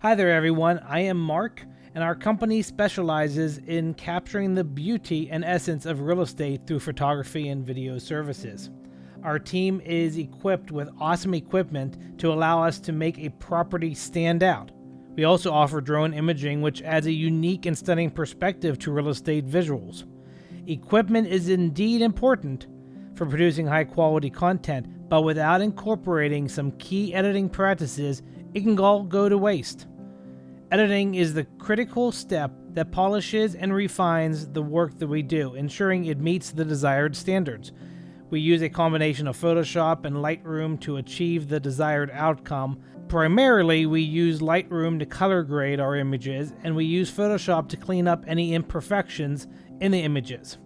Hi there everyone, I am Mark, and our company specializes in capturing the beauty and essence of real estate through photography and video services. Our team is equipped with awesome equipment to allow us to make a property stand out. We also offer drone imaging, which adds a unique and stunning perspective to real estate visuals. Equipment is indeed important for producing high quality content, but without incorporating some key editing practices, it can all go to waste. Editing is the critical step that polishes and refines the work that we do, ensuring it meets the desired standards. We use a combination of Photoshop and Lightroom to achieve the desired outcome. Primarily, we use Lightroom to color grade our images, and we use Photoshop to clean up any imperfections in the images.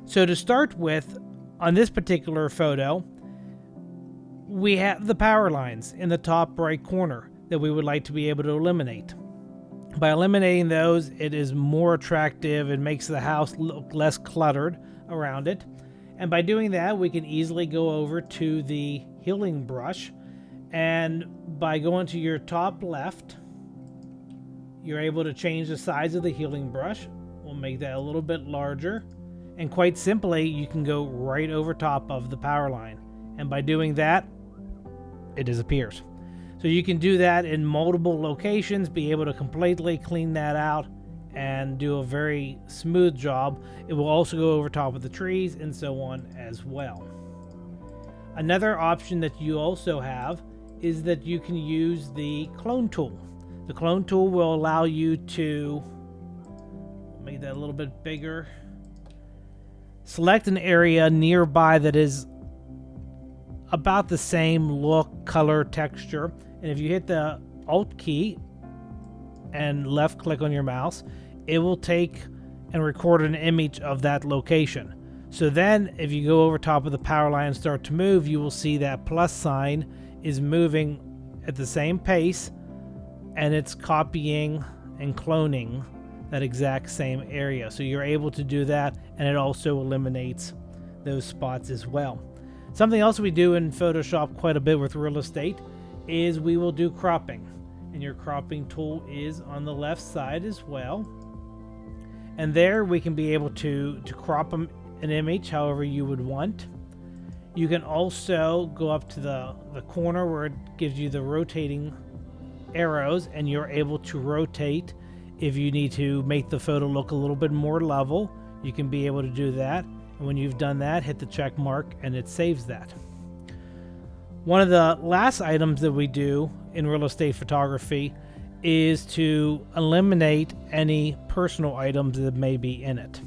So to start with, on this particular photo, we have the power lines in the top right corner that we would like to be able to eliminate. By eliminating those, it is more attractive and makes the house look less cluttered around it. And by doing that, we can easily go over to the healing brush, and by going to your top left, you're able to change the size of the healing brush. We'll make that a little bit larger, and quite simply, you can go right over top of the power line. And by doing that, it disappears. So you can do that in multiple locations, be able to completely clean that out and do a very smooth job. It will also go over top of the trees and so on as well. Another option that you also have is that you can use the clone tool. The clone tool will allow you to make that a little bit bigger. Select an area nearby that is about the same look, color, texture. And if you hit the Alt key and left click on your mouse, it will take and record an image of that location. So then if you go over top of the power line and start to move, you will see that plus sign is moving at the same pace, and it's copying and cloning that exact same area. So you're able to do that, and it also eliminates those spots as well. Something else we do in Photoshop quite a bit with real estate is we will do cropping, and your cropping tool is on the left side as well, and there we can be able to crop an image however you would want. You can also go up to the corner where it gives you the rotating arrows, and you're able to rotate. If you need to make the photo look a little bit more level, you can be able to do that, and when you've done that, hit the check mark and it saves that. One of the last items that we do in real estate photography is to eliminate any personal items that may be in it.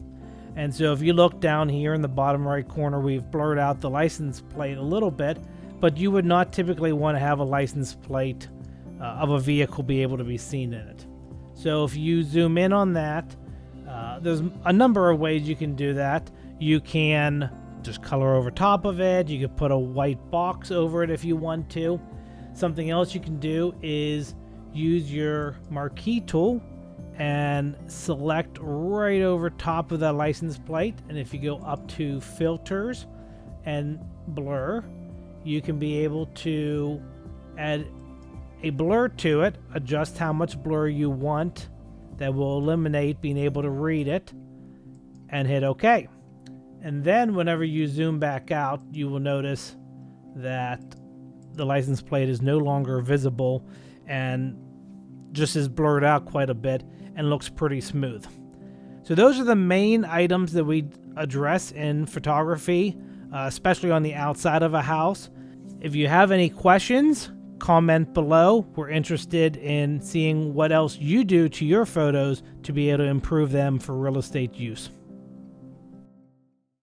And so if you look down here in the bottom right corner, we've blurred out the license plate a little bit, but you would not typically want to have a license plate of a vehicle be able to be seen in it. So if you zoom in on that, there's a number of ways you can do that. You can just color over top of it. You could put a white box over it if you want to. Something else you can do is use your marquee tool and select right over top of that license plate. And if you go up to filters and blur, you can be able to add a blur to it, adjust how much blur you want. That will eliminate being able to read it, and hit OK. And then whenever you zoom back out, you will notice that the license plate is no longer visible and just is blurred out quite a bit and looks pretty smooth. So those are the main items that we address in photography, especially on the outside of a house. If you have any questions, comment below. We're interested in seeing what else you do to your photos to be able to improve them for real estate use.